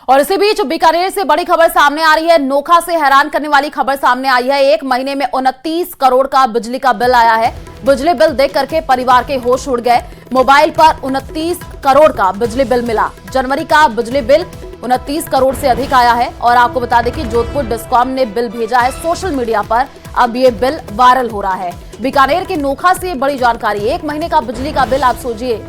और इसी बीच बीकानेर से बड़ी खबर सामने आ रही है। नोखा से हैरान करने वाली खबर सामने आई है। एक महीने में 29 करोड़ का बिजली का बिल आया है। बिजली बिल देख करके परिवार के होश उड़ गए। मोबाइल पर 29 करोड़ का बिजली बिल मिला। जनवरी का बिजली बिल 29 करोड़ से अधिक आया है। और आपको बता दें कि जोधपुर डिस्कॉम ने बिल भेजा है सोशल मीडिया पर। अब ये बिल वायरल हो रहा है। बीकानेर के नोखा से बड़ी जानकारी। एक महीने का बिजली का बिल आप सोचिए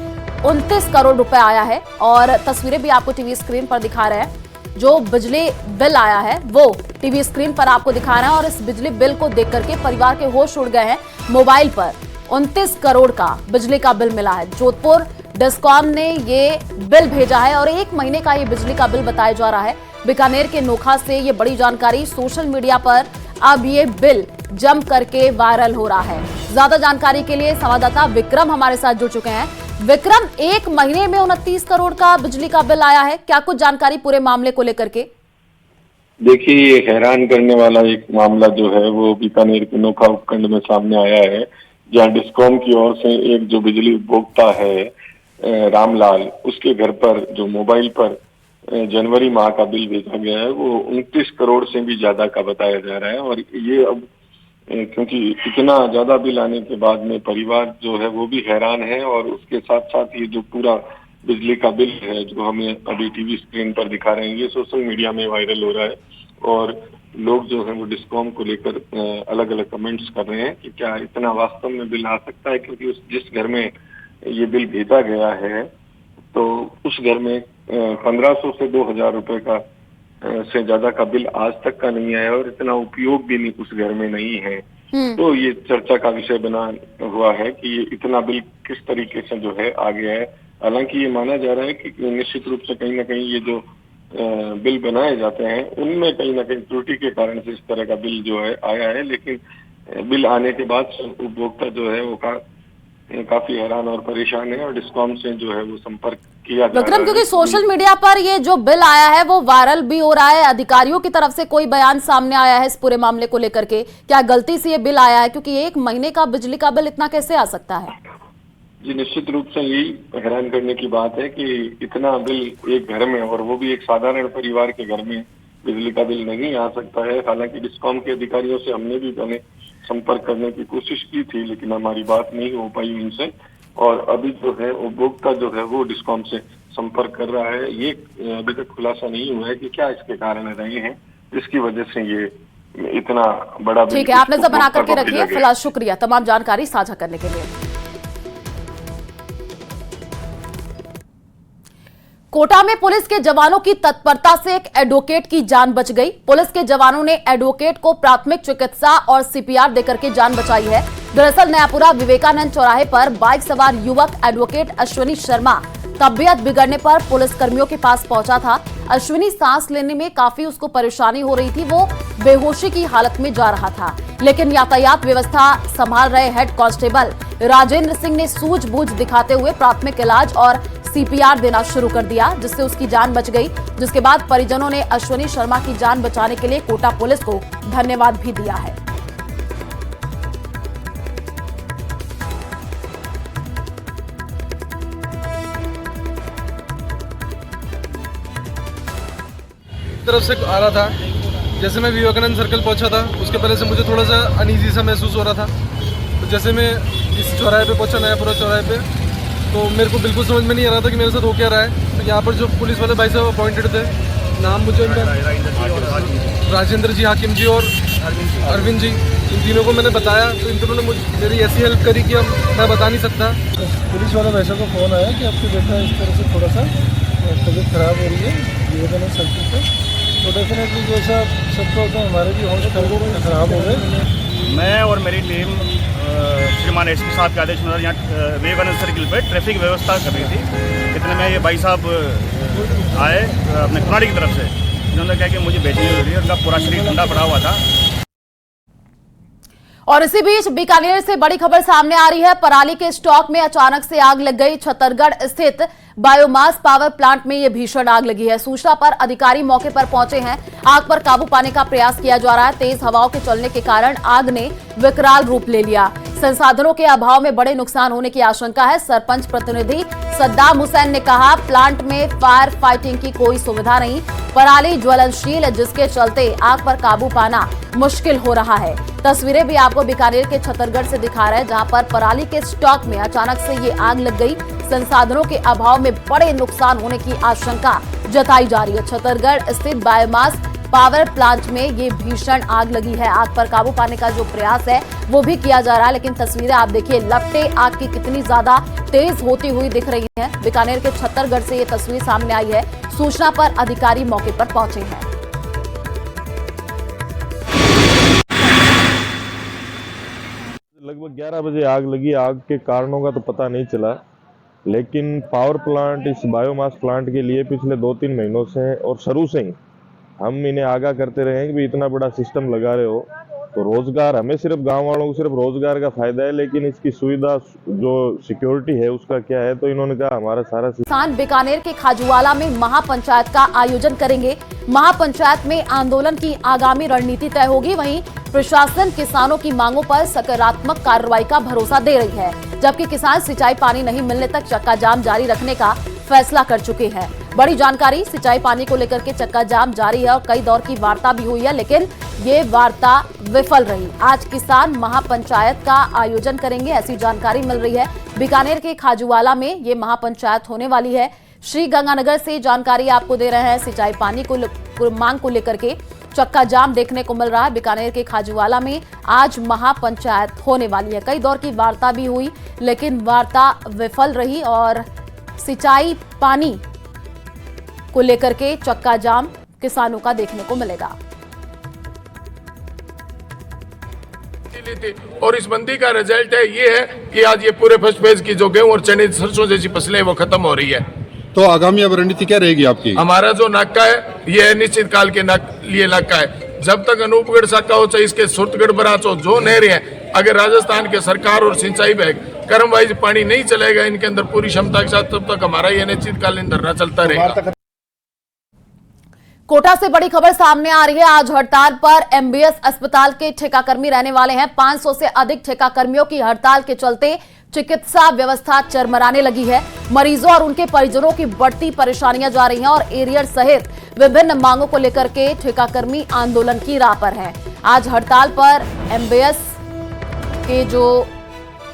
29 करोड़ रुपए आया है। और तस्वीरें भी आपको टीवी स्क्रीन पर दिखा रहे हैं। जो बिजली बिल आया है वो टीवी स्क्रीन पर आपको दिखा रहे हैं। और इस बिजली बिल को देख करके परिवार के होश उड़ गए हैं। मोबाइल पर 29 करोड़ का बिजली का बिल मिला है। जोधपुर डिस्कॉम ने ये बिल भेजा है और एक महीने का ये बिजली का बिल बताया जा रहा है। बीकानेर के नोखा से ये बड़ी जानकारी सोशल मीडिया पर अब ये बिल जम करके वायरल हो रहा है। ज्यादा जानकारी के लिए संवाददाता विक्रम हमारे साथ जुड़ चुके हैं। विक्रम, एक महीने में 29 करोड़ का बिजली का बिल आया है, क्या कुछ जानकारी पूरे मामले को लेकर के? देखिए, ये हैरान करने वाला एक मामला जो है वो बीकानेर के नोखा उपखंड में सामने आया है, जहां डिस्कॉम की ओर से एक जो बिजली उपभोक्ता है रामलाल, उसके घर पर जो मोबाइल पर जनवरी माह का बिल भेजा गया है वो 29 करोड़ से भी ज्यादा का बताया जा रहा है। और ये अब क्योंकि इतना ज्यादा बिल आने के बाद में परिवार जो है वो भी हैरान है। और उसके साथ साथ ये जो पूरा बिजली का बिल है जो हमें अभी टीवी स्क्रीन पर दिखा रहे हैं, ये सोशल मीडिया में वायरल हो रहा है। और लोग जो है वो डिस्कॉम को लेकर अलग अलग कमेंट्स कर रहे हैं कि क्या इतना वास्तव में बिल आ सकता है, क्योंकि जिस घर में ये बिल भेजा गया है तो उस घर में 1500 से 2000 रुपए का से ज्यादा का बिल आज तक का नहीं आया और इतना उपयोग भी नहीं उस घर में नहीं है। तो ये चर्चा का विषय बना हुआ है कि ये इतना बिल किस तरीके से जो है आ गया है। हालांकि ये माना जा रहा है कि निश्चित रूप से कहीं ना कहीं ये जो बिल बनाए जाते हैं उनमें कहीं ना कहीं त्रुटि के कारण से इस तरह का बिल जो है आया है। लेकिन बिल आने के बाद उपभोक्ता जो है वो काफी हैरान और परेशान है और डिस्कॉम से जो है वो संपर्क किया जा रहा है। क्योंकि सोशल मीडिया पर ये जो बिल आया है वो वायरल भी हो रहा है। अधिकारियों की तरफ से कोई बयान सामने आया है इस पूरे मामले को लेकर के? क्या गलती से ये बिल आया है? क्योंकि एक महीने का बिजली का बिल इतना कैसे आ सकता है? जी, निश्चित रूप से यही हैरान करने की बात है कि इतना बिल एक घर में, और वो भी एक साधारण परिवार के घर में बिजली का बिल नहीं आ सकता है। हालांकि डिस्कॉम के अधिकारियों से हमने भी पहले संपर्क करने की कोशिश की थी, लेकिन हमारी बात नहीं हो पाई उनसे। और अभी जो है उपभोक्ता जो है वो डिस्कॉम से संपर्क कर रहा है। ये अभी तक खुलासा नहीं हुआ है कि क्या इसके कारण रहे हैं जिसकी वजह से ये इतना बड़ा बिल। ठीक है, आप नजर बना करके रखिए। फिलहाल शुक्रिया तमाम जानकारी साझा करने के लिए। कोटा में पुलिस के जवानों की तत्परता से एक एडवोकेट की जान बच गई। पुलिस के जवानों ने एडवोकेट को प्राथमिक चिकित्सा और सीपीआर देकर के जान बचाई है। दरअसल नयापुरा विवेकानंद चौराहे पर बाइक सवार युवक एडवोकेट अश्विनी शर्मा तबीयत बिगड़ने पर पुलिस कर्मियों के पास पहुंचा था। अश्विनी सांस लेने में काफी उसको परेशानी हो रही थी। वो बेहोशी की हालत में जा रहा था, लेकिन यातायात व्यवस्था संभाल रहे हेड कांस्टेबल राजेंद्र सिंह ने सूझबूझ दिखाते हुए प्राथमिक इलाज और सीपीआर देना शुरू कर दिया, जिससे उसकी जान बच गई। जिसके बाद परिजनों ने अश्विनी शर्मा की जान बचाने के लिए कोटा पुलिस को धन्यवाद भी दिया है। तरफ से आ रहा था, जैसे मैं विवेकानंद सर्कल पहुंचा था उसके पहले से मुझे थोड़ा सा अनईजी सा महसूस हो रहा था। तो जैसे मैं इस चौराहे पे पहुंचा, नयापुरा चौराहे पे, तो मेरे को बिल्कुल समझ में नहीं आ रहा था कि मेरे साथ हो क्या रहा है। तो यहाँ पर जो पुलिस वाले भाई साहब अपॉइंटेड थे, नाम मुझे राजेंद्र जी, हाकिम जी और अरविंद जी, इन तीनों को मैंने बताया। तो इन तीनों ने मेरी ऐसी हेल्प करी कि मैं बता नहीं सकता। पुलिस वाले भाई साहब को फ़ोन आया कि आपके बेटा इस तरह से थोड़ा सा तबीयत खराब हो रही है विवेकानंद सर्किल पे। तो डेफिनेटली जैसा सबका होता है, हमारे भी होश खराब हो गए। मैं और मेरी टीम श्रीमान एसपी साहब के आदेश अनुसार यहाँ विवेकानंद सर्किल पे ट्रैफिक व्यवस्था कर रही थी। इतने में ये भाई साहब आए अपने खुनाड़ी की तरफ से। इन्होंने कहा कि मुझे बेचनी हो रही है, उनका पूरा शरीर ठंडा पड़ा हुआ था। और इसी बीच बीकानेर से बड़ी खबर सामने आ रही है। पराली के स्टॉक में अचानक से आग लग गई। छतरगढ़ स्थित बायोमास पावर प्लांट में यह भीषण आग लगी है। सूचना पर अधिकारी मौके पर पहुंचे हैं। आग पर काबू पाने का प्रयास किया जा रहा है। तेज हवाओं के चलने के कारण आग ने विकराल रूप ले लिया। संसाधनों के अभाव में बड़े नुकसान होने की आशंका है। सरपंच प्रतिनिधि सद्दाम हुसैन ने कहा, प्लांट में फायर फाइटिंग की कोई सुविधा नहीं, पराली ज्वलनशील है, जिसके चलते आग पर काबू पाना मुश्किल हो रहा है। तस्वीरें भी आपको बीकानेर के छतरगढ़ से दिखा रहे हैं, जहां पर पराली के स्टॉक में अचानक से ये आग लग गई। संसाधनों के अभाव में बड़े नुकसान होने की आशंका जताई जा रही है। छतरगढ़ स्थित बायोमास पावर प्लांट में ये भीषण आग लगी है। आग पर काबू पाने का जो प्रयास है वो भी किया जा रहा है, लेकिन तस्वीरें आप देखिए, लपटे आग की कितनी ज्यादा तेज होती हुई दिख रही हैं। बीकानेर के छतरगढ़ से ये तस्वीर सामने आई है। सूचना पर अधिकारी मौके पर पहुंचे हैं। लगभग 11 बजे आग लगी। आग के कारणों का तो पता नहीं चला, लेकिन पावर प्लांट, इस बायोमास प्लांट के लिए पिछले 2-3 महीनों से और शुरू से ही हम इन्हें आगाह करते रहे कि भी इतना बड़ा सिस्टम लगा रहे हो तो रोजगार, हमें सिर्फ गांव वालों को सिर्फ रोजगार का फायदा है, लेकिन इसकी सुविधा जो सिक्योरिटी है उसका क्या है। तो इन्होंने कहा हमारा सारा किसान बीकानेर के खाजूवाला में महापंचायत का आयोजन करेंगे। महापंचायत में आंदोलन की आगामी रणनीति तय होगी। वहीं प्रशासन किसानों की मांगों पर सकारात्मक कार्रवाई का भरोसा दे रही है, जबकि किसान सिंचाई पानी नहीं मिलने तक चक्का जाम जारी रखने का फैसला कर चुके हैं। बड़ी जानकारी, सिंचाई पानी को लेकर के चक्का जाम जारी है और कई दौर की वार्ता भी हुई है, लेकिन ये वार्ता विफल रही। आज किसान महापंचायत का आयोजन करेंगे, ऐसी जानकारी मिल रही है। बीकानेर के खाजूवाला में ये महापंचायत होने वाली है। श्री गंगानगर से जानकारी आपको दे रहे हैं। सिंचाई पानी को मांग को लेकर के चक्का जाम देखने को मिल रहा है। बीकानेर के खाजूवाला में आज महापंचायत होने वाली है। कई दौर की वार्ता भी हुई, लेकिन वार्ता विफल रही और सिंचाई पानी को लेकर के चक्का जाम किसानों का देखने को मिलेगा। और इस बंदी का रिजल्ट है ये है कि आज ये पूरे फर्स्ट फेज की जो गेहूं और चने, सरसों जैसी फसलें वो खत्म हो रही है। तो आगामी अब रणनीति क्या रहेगी आपकी? हमारा जो नाका है ये निश्चित काल के लिए नाका है। जब तक अनूपगढ़ साका हो, चाहे इसके सुरतगढ़ बराच हो, जो नहरें हैं, अगर राजस्थान के सरकार और सिंचाई विभाग क्रम वाइज पानी नहीं चलेगा इनके अंदर पूरी क्षमता के साथ, तब तक हमारा ये निश्चितकालीन धरना चलता रहेगा। कोटा से बड़ी खबर सामने आ रही है। आज हड़ताल पर एमबीएस अस्पताल के ठेकाकर्मी रहने वाले हैं। 500 से अधिक ठेकाकर्मियों की हड़ताल के चलते चिकित्सा व्यवस्था चरमराने लगी है। मरीजों और उनके परिजनों की बढ़ती परेशानियां जा रही हैं और एरियर सहित विभिन्न मांगों को लेकर के ठेकाकर्मी आंदोलन की राह पर हैं। आज हड़ताल पर एमबीएस के जो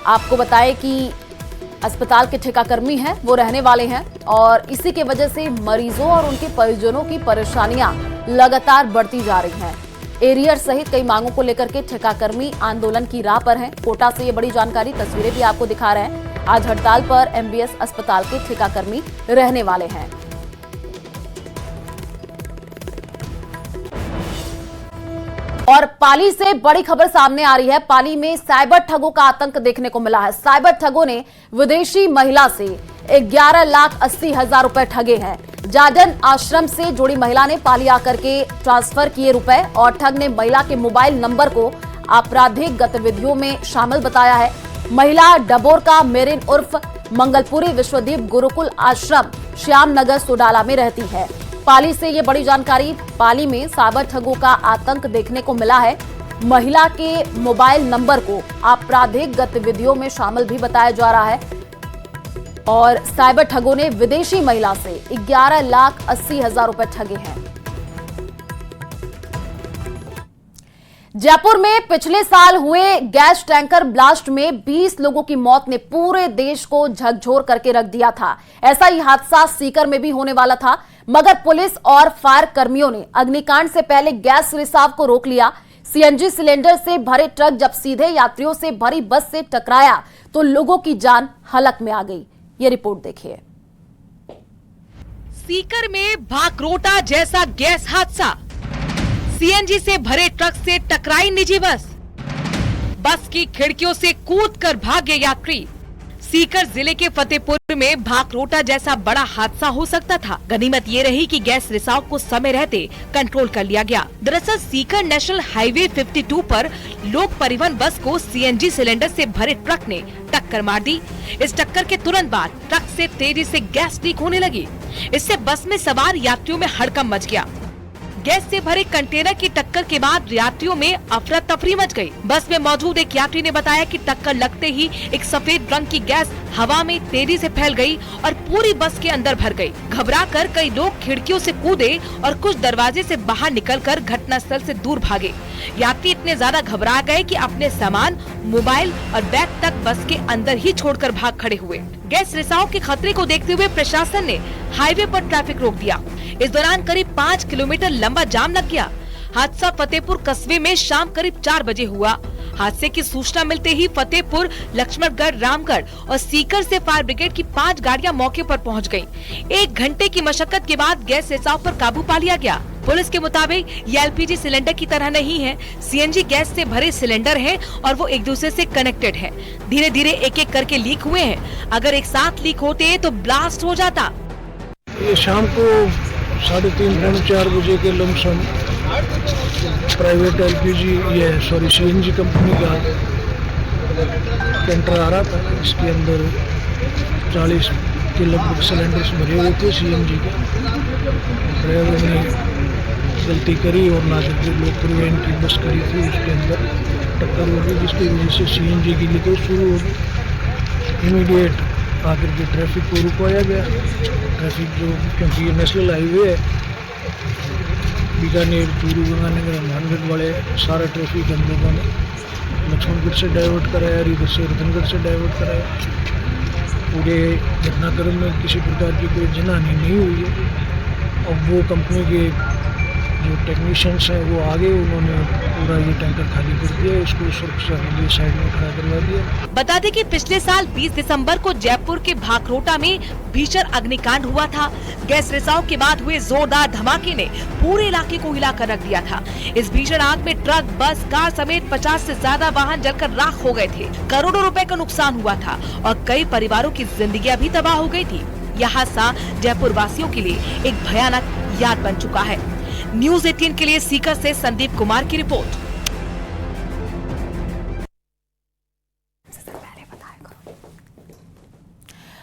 आपको बताएं कि अस्पताल के ठेकाकर्मी हैं वो रहने वाले हैं और इसी के वजह से मरीजों और उनके परिजनों की परेशानियां लगातार बढ़ती जा रही हैं। एरियर सहित कई मांगों को लेकर के ठेकाकर्मी आंदोलन की राह पर हैं। कोटा से ये बड़ी जानकारी, तस्वीरें भी आपको दिखा रहे हैं। आज हड़ताल पर एमबीएस अस्पताल के ठेकाकर्मी रहने वाले हैं। और पाली से बड़ी खबर सामने आ रही है। पाली में साइबर ठगों का आतंक देखने को मिला है। साइबर ठगों ने विदेशी महिला से 11,80,000 रुपए ठगे हैं। जार्डन आश्रम से जुड़ी महिला ने पाली आकर के ट्रांसफर किए रुपए और ठग ने महिला के मोबाइल नंबर को आपराधिक गतिविधियों में शामिल बताया है। महिला डबोर का मेरिन उर्फ मंगलपुरी विश्वदीप गुरुकुल आश्रम श्याम नगर सोडाला में रहती है। पाली से ये बड़ी जानकारी। पाली में साइबर ठगों का आतंक देखने को मिला है। महिला के मोबाइल नंबर को आपराधिक गतिविधियों में शामिल भी बताया जा रहा है और साइबर ठगों ने विदेशी महिला से 11,80,000 रुपए ठगे हैं। जयपुर में पिछले साल हुए गैस टैंकर ब्लास्ट में 20 लोगों की मौत ने पूरे देश को झकझोर करके रख दिया था। ऐसा ही हादसा सीकर में भी होने वाला था, मगर पुलिस और फायर कर्मियों ने अग्निकांड से पहले गैस रिसाव को रोक लिया। सीएनजी सिलेंडर से भरे ट्रक जब सीधे यात्रियों से भरी बस से टकराया तो लोगों की जान हलक में आ गई। ये रिपोर्ट देखिए। सीकर में भाकरोटा जैसा गैस हादसा। सीएनजी से भरे ट्रक से टकराई निजी बस। बस की खिड़कियों से कूदकर भागे यात्री। सीकर जिले के फतेहपुर में भाकरोटा जैसा बड़ा हादसा हो सकता था। गनीमत ये रही कि गैस रिसाव को समय रहते कंट्रोल कर लिया गया। दरअसल सीकर नेशनल हाईवे 52 पर लोक परिवहन बस को सीएनजी सिलेंडर से भरे ट्रक ने टक्कर मार दी। इस टक्कर के तुरंत बाद ट्रक से तेजी से गैस लीक होने लगी। इससे बस में सवार यात्रियों में हड़कंप मच गया। गैस से भरे कंटेनर की टक्कर के बाद यात्रियों में अफरा तफरी मच गई। बस में मौजूद एक यात्री ने बताया कि टक्कर लगते ही एक सफेद रंग की गैस हवा में तेजी से फैल गई और पूरी बस के अंदर भर गई। घबराकर कई लोग खिड़कियों से कूदे और कुछ दरवाजे से बाहर निकलकर घटनास्थल से दूर भागे। यात्री इतने ज्यादा घबरा गए कि अपने सामान, मोबाइल और बैग तक बस के अंदर ही छोड़कर भाग खड़े हुए। गैस रिसाव के खतरे को देखते हुए प्रशासन ने हाईवे पर ट्रैफिक रोक दिया। इस दौरान करीब 5 किलोमीटर लंबा जाम लग गया। हादसा फतेहपुर कस्बे में शाम करीब 4 बजे हुआ। हादसे की सूचना मिलते ही फतेहपुर, लक्ष्मणगढ़, रामगढ़ और सीकर से फायर ब्रिगेड की 5 गाड़ियां मौके पर पहुंच गईं। 1 घंटे की मशक्कत के बाद गैस रिसाव पर काबू पा लिया गया। पुलिस के मुताबिक ये एलपीजी सिलेंडर की तरह नहीं है, सीएनजी गैस से भरे सिलेंडर हैं और वो एक दूसरे से कनेक्टेड हैं। धीरे धीरे एक एक करके लीक हुए हैं। अगर एक साथ लीक होते तो ब्लास्ट हो जाता। ये शाम को 3:30-4 बजे के लमसम प्राइवेट सीएनजी कंपनी का कैंटर आ रहा था। इसके अंदर 40 के लगभग सिलेंडर्स भरे हुए थे सीएनजी के। ड्राइवर ने गलती करी और ना जो लोकल वैन की बस करी थी उसके अंदर टक्कर हो गई, जिसकी वजह से सीएनजी की लीकेज शुरू हो गई। इमीडिएट आकर के ट्रैफिक को रुकवाया गया। ट्रैफिक जो, क्योंकि ये नेशनल हाईवे है, बीकानेर, चूरू, गंगानगर, हनुमानगढ़ वाले सारा ट्रैफिक हम लोगों ने लक्ष्मणगढ़ से डाइवर्ट कराया, इधर से रतनगढ़ से डाइवर्ट कराया। पूरे घटनाक्रम में किसी प्रकार की कोई जनहानि नहीं हुई है। और वो कंपनी के जो टेक्नीशियंस हैं वो आगे, उन्होंने पूरा ये टैंकर खाली कर दिया, इसको सुरक्षा के लिए साइड में खड़ा करवा दिया। बता दें कि पिछले साल 20 दिसंबर को जयपुर के भाखरोटा में भीषण अग्निकांड हुआ था। गैस रिसाव के बाद हुए जोरदार धमाके ने पूरे इलाके को हिलाकर रख दिया था। इस भीषण आग में ट्रक, बस, कार समेत 50 से ज्यादा वाहन जलकर राख हो गए थे। करोड़ों रुपए का नुकसान हुआ था और कई परिवारों की जिंदगियां भी तबाह हो गई थी। यह हादसा जयपुर वासियों के लिए एक भयानक याद बन चुका है। न्यूज़ 18 के लिए सीकर से संदीप कुमार की रिपोर्ट।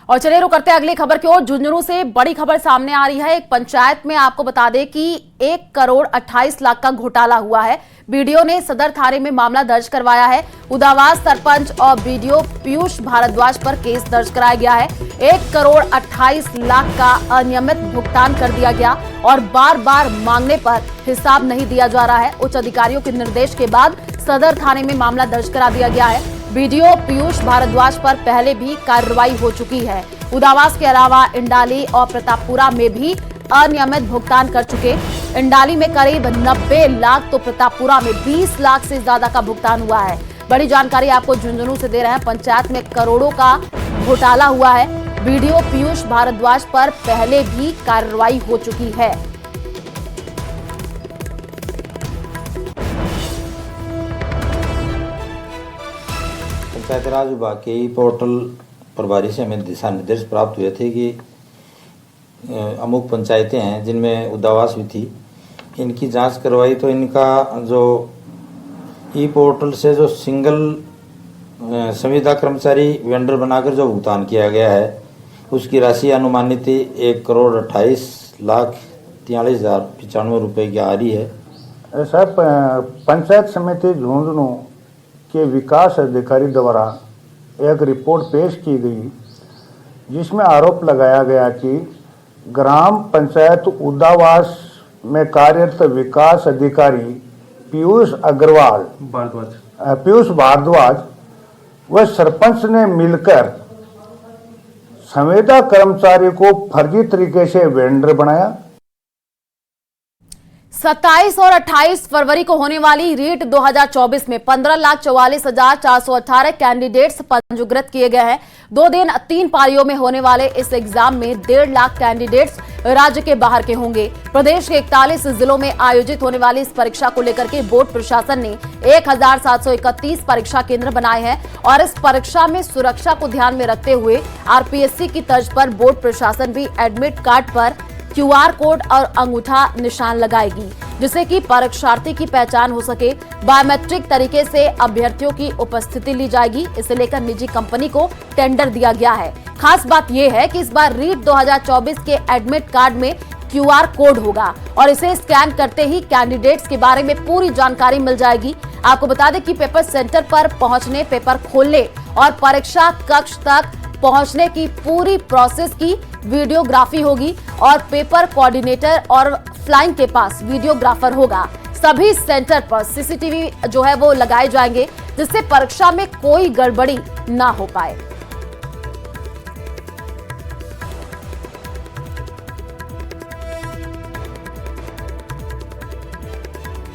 और चलिए रुक करते हैं अगली खबर की ओर। झुंझुनू से बड़ी खबर सामने आ रही है। एक पंचायत में आपको बता दें कि 1 करोड़ 28 लाख का घोटाला हुआ है। बीडीओ ने सदर थाने में मामला दर्ज करवाया है। उदावास सरपंच और बीडीओ पीयूष भारद्वाज पर केस दर्ज कराया गया है। 1 करोड़ 28 लाख का अनियमित भुगतान कर दिया गया और बार बार मांगने पर हिसाब नहीं दिया जा रहा है। उच्च अधिकारियों के निर्देश के बाद सदर थाने में मामला दर्ज करा दिया गया है। बीडीओ पीयूष भारद्वाज पर पहले भी कार्रवाई हो चुकी है। उदावास के अलावा इंडाली और प्रतापपुरा में भी अनियमित भुगतान कर चुके। इंडाली में करीब 90 लाख तो प्रतापपुरा में 20 लाख से ज्यादा का भुगतान हुआ है। बड़ी जानकारी आपको झुंझुनू से दे रहे हैं। पंचायत में करोड़ों का घोटाला हुआ है। बीडीओ पीयूष भारद्वाज पर पहले भी कार्रवाई हो चुकी है। पंचायत राज विभाग के पोर्टल प्रभारी से हमें दिशा निर्देश प्राप्त हुए थे कि अमुक पंचायतें हैं जिनमें उदावास भी थी, इनकी जांच करवाई तो इनका जो ई पोर्टल से जो सिंगल संविदा कर्मचारी वेंडर बनाकर जो भुगतान किया गया है उसकी राशि अनुमानित 1 करोड़ 28 लाख 43,095 रुपये की आ रही है। साहब, पंचायत समिति झुंझुनू के विकास अधिकारी द्वारा एक रिपोर्ट पेश की गई जिसमें आरोप लगाया गया कि ग्राम पंचायत उदावास में कार्यरत विकास अधिकारी पीयूष भारद्वाज व सरपंच ने मिलकर संविदा कर्मचारी को फर्जी तरीके से वेंडर बनाया। 27 और 28 फरवरी को होने वाली रीट 2024 में 15,44,418 कैंडिडेट्स पंजीकृत किए गए हैं। 2 दिन 3 पारियों में होने वाले इस एग्जाम में 1.5 लाख कैंडिडेट्स राज्य के बाहर के होंगे। प्रदेश के 41 जिलों में आयोजित होने वाली इस परीक्षा को लेकर के बोर्ड प्रशासन ने 1,731 परीक्षा केंद्र बनाए हैं और इस परीक्षा में सुरक्षा को ध्यान में रखते हुए आरपीएससी की तर्ज पर बोर्ड प्रशासन भी एडमिट कार्ड पर QR कोड और अंगूठा निशान लगाएगी जिससे कि परीक्षार्थी की पहचान हो सके। बायोमेट्रिक तरीके से अभ्यर्थियों की उपस्थिति ली जाएगी। इसे लेकर निजी कंपनी को टेंडर दिया गया है। खास बात यह है कि इस बार रीट 2024 के एडमिट कार्ड में QR कोड होगा और इसे स्कैन करते ही कैंडिडेट्स के बारे में पूरी जानकारी मिल जाएगी। आपको बता दें कि पेपर सेंटर पर पहुंचने, पेपर खोलने और परीक्षा कक्ष तक पहुंचने की पूरी प्रोसेस की वीडियोग्राफी होगी और पेपर कोऑर्डिनेटर और फ्लाइंग के पास वीडियोग्राफर होगा। सभी सेंटर पर सीसीटीवी जो है वो लगाए जाएंगे जिससे परीक्षा में कोई गड़बड़ी ना हो पाए।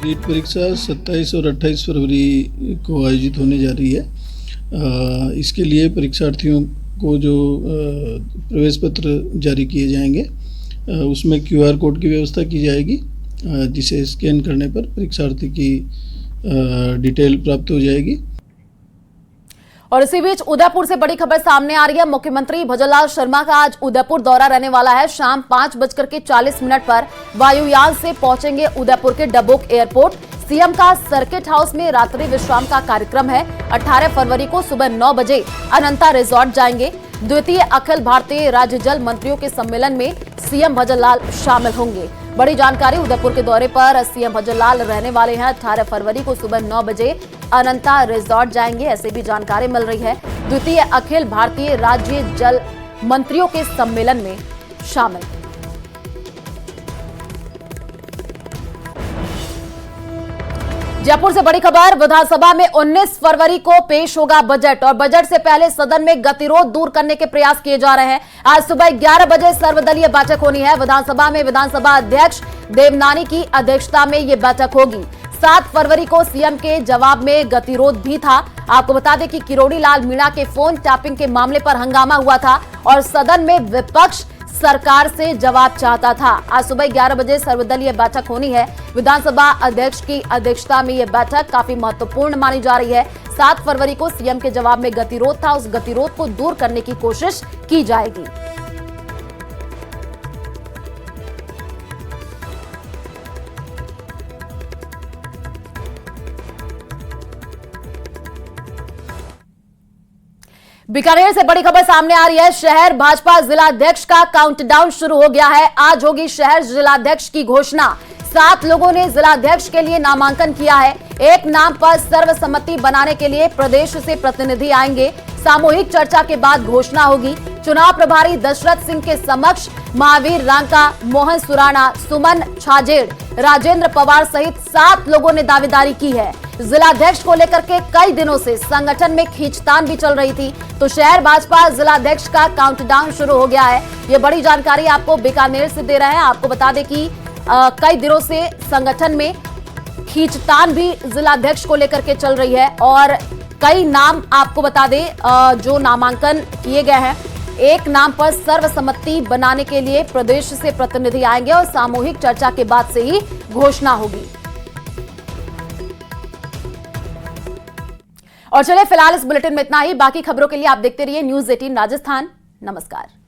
नीट परीक्षा 27 और 28 फरवरी को आयोजित होने जा रही है। इसके लिए परीक्षार्थियों को जो प्रवेश पत्र जारी किए जाएंगे उसमें QR कोड की व्यवस्था की जाएगी, जिसे स्कैन करने पर परीक्षार्थी की डिटेल प्राप्त हो जाएगी। और इसी बीच उदयपुर से बड़ी खबर सामने आ रही है। मुख्यमंत्री भजनलाल शर्मा का आज उदयपुर दौरा रहने वाला है। शाम 5:40 पर वायुयान से पहुंचेंगे उदयपुर के डबोक एयरपोर्ट। सीएम का सर्किट हाउस में रात्रि विश्राम का कार्यक्रम है। 18 फरवरी को सुबह 9 बजे अनंता रिजॉर्ट जाएंगे। द्वितीय अखिल भारतीय राज्य जल मंत्रियों के सम्मेलन में सीएम भजनलाल शामिल होंगे। बड़ी जानकारी, उदयपुर के दौरे पर सीएम भजनलाल रहने वाले हैं। 18 फरवरी को सुबह 9 बजे अनंता रिजॉर्ट जाएंगे, ऐसे भी जानकारी मिल रही है। द्वितीय अखिल भारतीय राज्य जल मंत्रियों के सम्मेलन में शामिल। जयपुर से बड़ी खबर, विधानसभा में 19 फरवरी को पेश होगा बजट और बजट से पहले सदन में गतिरोध दूर करने के प्रयास किए जा रहे हैं। आज सुबह 11 बजे सर्वदलीय बैठक होनी है विधानसभा में। विधानसभा अध्यक्ष देवनानी की अध्यक्षता में यह बैठक होगी। 7 फरवरी को सीएम के जवाब में गतिरोध भी था। आपको बता दें कि किरोड़ी लाल मीणा के फोन टैपिंग के मामले पर हंगामा हुआ था और सदन में विपक्ष सरकार से जवाब चाहता था। आज सुबह 11 बजे सर्वदलीय बैठक होनी है। विधानसभा अध्यक्ष की अध्यक्षता में यह बैठक काफी महत्वपूर्ण मानी जा रही है। 7 फरवरी को सीएम के जवाब में गतिरोध था, उस गतिरोध को दूर करने की कोशिश की जाएगी। बीकानेर से बड़ी खबर सामने आ रही है। शहर भाजपा जिलाध्यक्ष का काउंटडाउन शुरू हो गया है। आज होगी शहर जिलाध्यक्ष की घोषणा। 7 लोगों ने जिलाध्यक्ष के लिए नामांकन किया है। एक नाम पर सर्वसम्मति बनाने के लिए प्रदेश से प्रतिनिधि आएंगे। सामूहिक चर्चा के बाद घोषणा होगी। चुनाव प्रभारी दशरथ सिंह के समक्ष महावीर रांका, मोहन सुराणा, सुमन छाजेड़, राजेंद्र पवार सहित 7 लोगों ने दावेदारी की है। जिलाध्यक्ष को लेकर के कई दिनों से संगठन में खींचतान भी चल रही थी, तो शहर भाजपा जिलाध्यक्ष का काउंटडाउन शुरू हो गया है। ये बड़ी जानकारी आपको बीकानेर से दे रहे हैं। आपको बता दें कि कई दिनों से संगठन में खींचतान भी जिलाध्यक्ष को लेकर के चल रही है और कई नाम आपको बता दें जो नामांकन किए गए हैं। एक नाम पर सर्वसम्मति बनाने के लिए प्रदेश से प्रतिनिधि आएंगे और सामूहिक चर्चा के बाद से ही घोषणा होगी। और चलिए फिलहाल इस बुलेटिन में इतना ही। बाकी खबरों के लिए आप देखते रहिए न्यूज़ 18 राजस्थान। नमस्कार।